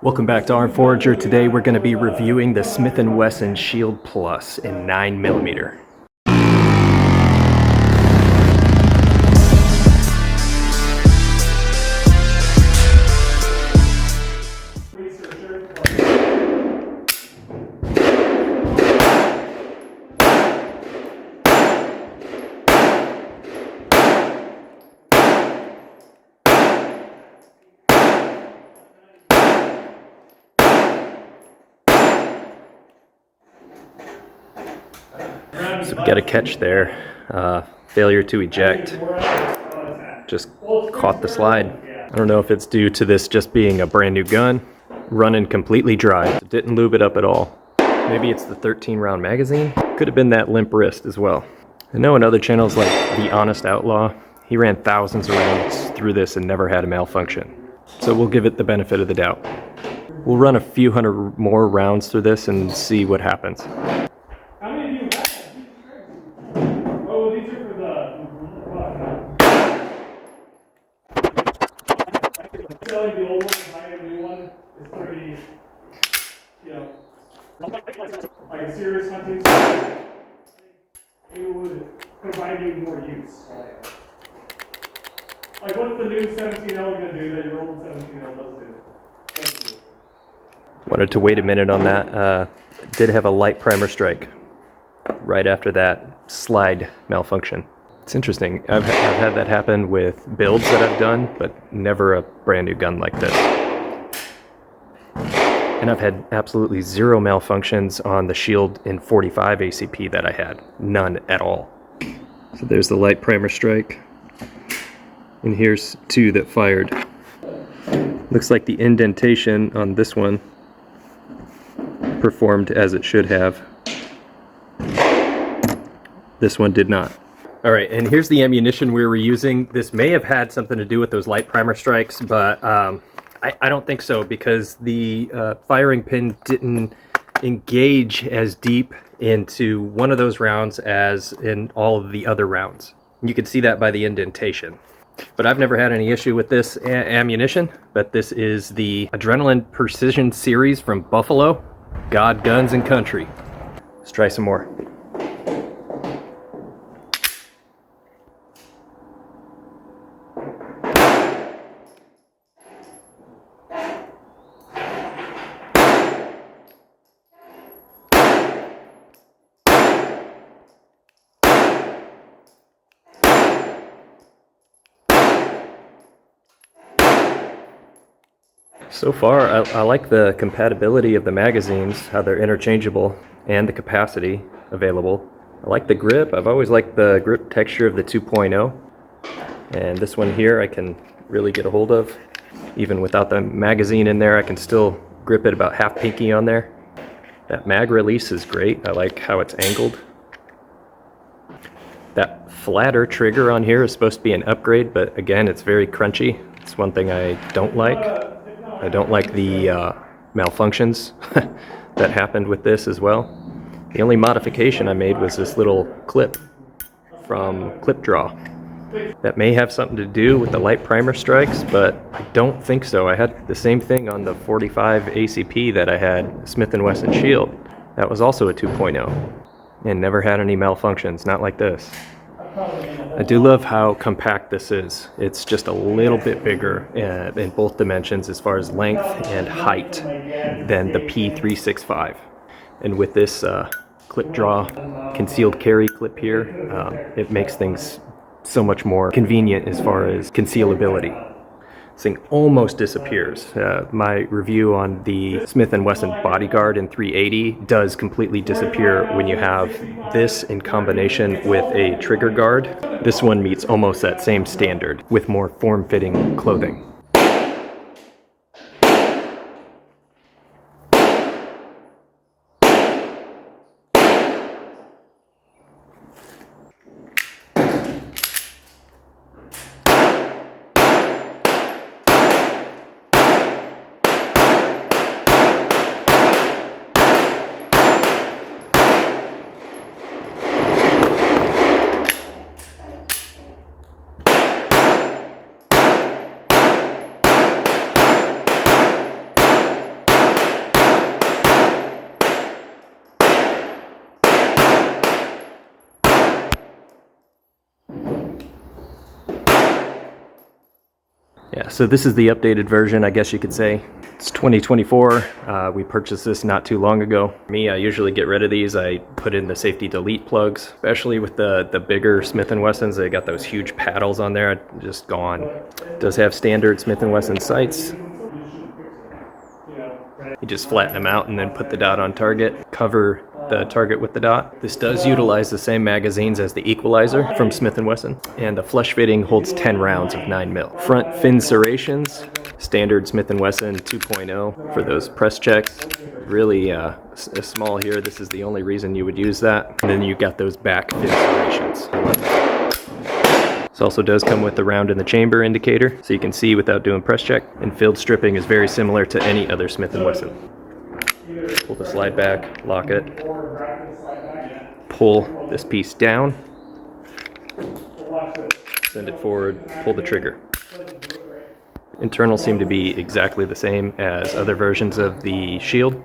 Welcome back to ARMEDFORAGER. Today we're going to be reviewing the Smith & Wesson Shield Plus in 9mm. So we got a catch there, failure to eject, just caught the slide. I don't know if it's due to this just being a brand new gun, running completely dry. It didn't lube it up at all. Maybe it's the 13-round magazine. Could have been that limp wrist as well. I know in other channels like The Honest Outlaw, he ran thousands of rounds through this and never had a malfunction. So we'll give it the benefit of the doubt. We'll run a few hundred more rounds through this and see what happens. The old one and buying a new one is pretty, like a serious hunting system. It would provide you more use. Like what's the new 17L going to do that your old 17L doesn't do? Wanted to wait a minute on that. Did have a light primer strike right after that slide malfunction. It's interesting. I've had that happen with builds that I've done, but never a brand new gun like this. And I've had absolutely zero malfunctions on the Shield in 45 ACP that I had. None at all. So there's the light primer strike. And here's two that fired. Looks like the indentation on this one performed as it should have. This one did not. All right, and here's the ammunition we were using. This may have had something to do with those light primer strikes, but I don't think so, because the firing pin didn't engage as deep into one of those rounds as in all of the other rounds. You can see that by the indentation. But I've never had any issue with this ammunition, but this is the Adrenaline Precision Series from Buffalo. God, guns, and country. Let's try some more. So far, I like the compatibility of the magazines, how they're interchangeable, and the capacity available. I like the grip. I've always liked the grip texture of the 2.0. And this one here I can really get a hold of. Even without the magazine in there, I can still grip it about half pinky on there. That mag release is great. I like how it's angled. That flatter trigger on here is supposed to be an upgrade, but again, it's very crunchy. It's one thing I don't like. I don't like the malfunctions that happened with this as well. The only modification I made was this little clip from Clip Draw. That may have something to do with the light primer strikes, but I don't think so. I had the same thing on the 45 ACP that I had Smith & Wesson Shield. That was also a 2.0 and never had any malfunctions, not like this. I do love how compact this is. It's just a little bit bigger in both dimensions as far as length and height than the p365. And with this clip draw concealed carry clip here, it makes things so much more convenient as far as concealability. This thing almost disappears. My review on the Smith & Wesson Bodyguard in 380 does completely disappear when you have this in combination with a trigger guard. This one meets almost that same standard with more form-fitting clothing. Yeah, so this is the updated version, I guess you could say. It's 2024. We purchased this not too long ago. Me, I usually get rid of these. I put in the safety delete plugs, especially with the bigger Smith & Wessons. They got those huge paddles on there, just gone. It does have standard Smith & Wesson sights. You just flatten them out and then put the dot on target, cover the target with the dot. This does utilize the same magazines as the Equalizer from Smith & Wesson, and the flush fitting holds 10 rounds of 9mm. Front fin serrations, standard Smith & Wesson 2.0 for those press checks. Really small here. This is the only reason you would use that. And then you got those back fin serrations. This also does come with the round in the chamber indicator, so you can see without doing press check. And filled stripping is very similar to any other Smith & Wesson. Pull the slide back, lock it, pull this piece down, send it forward, pull the trigger. Internals seem to be exactly the same as other versions of the shield.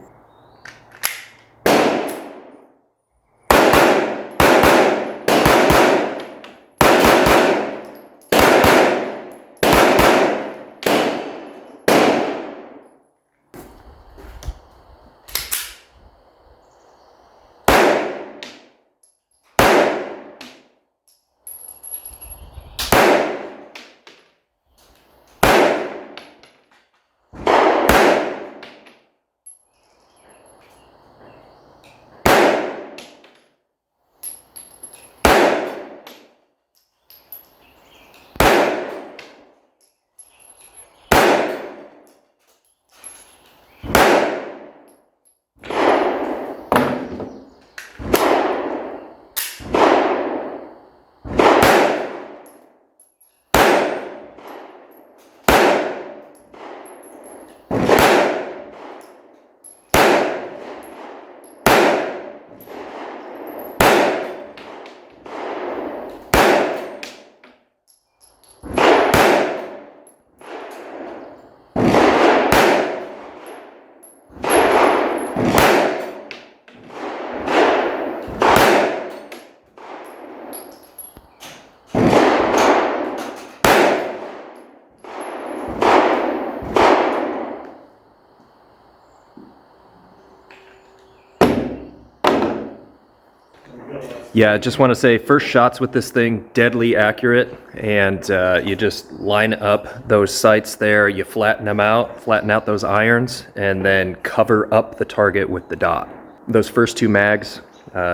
Yeah, I just want to say, first shots with this thing, deadly accurate, and you just line up those sights there, you flatten them out, flatten out those irons, and then cover up the target with the dot. Those first two mags,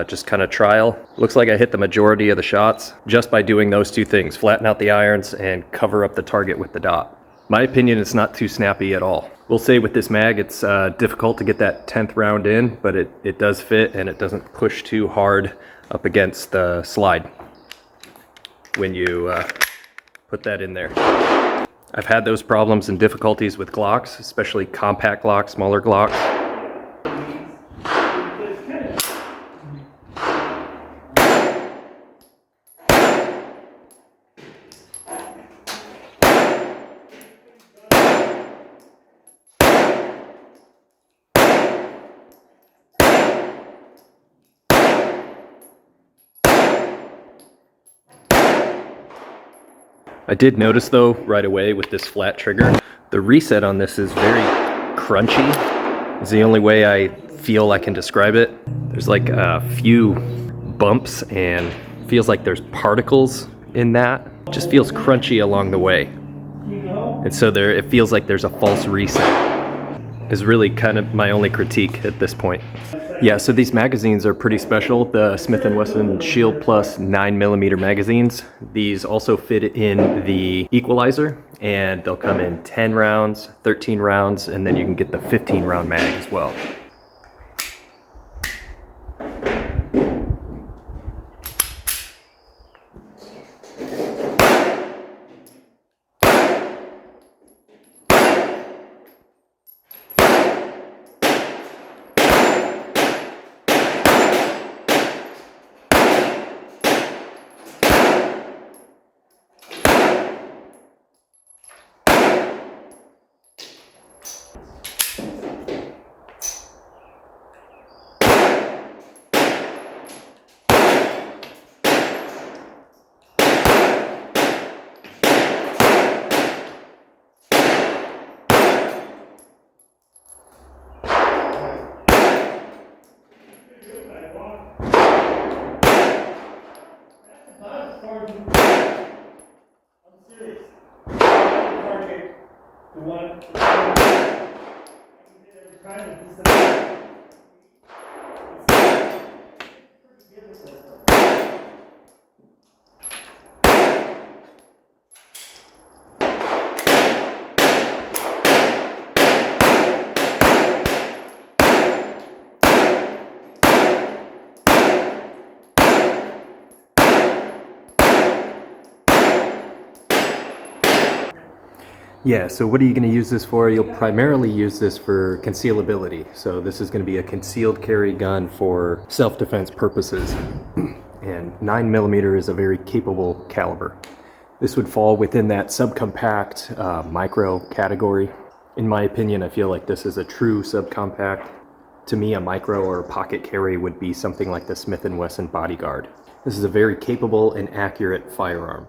just kind of trial. Looks like I hit the majority of the shots just by doing those two things, flatten out the irons and cover up the target with the dot. My opinion, it's not too snappy at all. We'll say with this mag, it's difficult to get that 10th round in, but it does fit and it doesn't push too hard up against the slide when you put that in there. I've had those problems and difficulties with Glocks, especially compact Glocks, smaller Glocks. I did notice though right away with this flat trigger, the reset on this is very crunchy. It's the only way I feel I can describe it. There's like a few bumps and feels like there's particles in that. It just feels crunchy along the way. And so it feels like there's a false reset. Is really kind of my only critique at this point. Yeah, so these magazines are pretty special. The Smith & Wesson Shield Plus 9mm magazines. These also fit in the Equalizer, and they'll come in 10 rounds, 13 rounds, and then you can get the 15 round mag as well. Yeah, so what are you going to use this for? You'll primarily use this for concealability. So this is going to be a concealed carry gun for self-defense purposes. And 9mm is a very capable caliber. This would fall within that subcompact micro category. In my opinion, I feel like this is a true subcompact. To me, a micro or pocket carry would be something like the Smith & Wesson Bodyguard. This is a very capable and accurate firearm.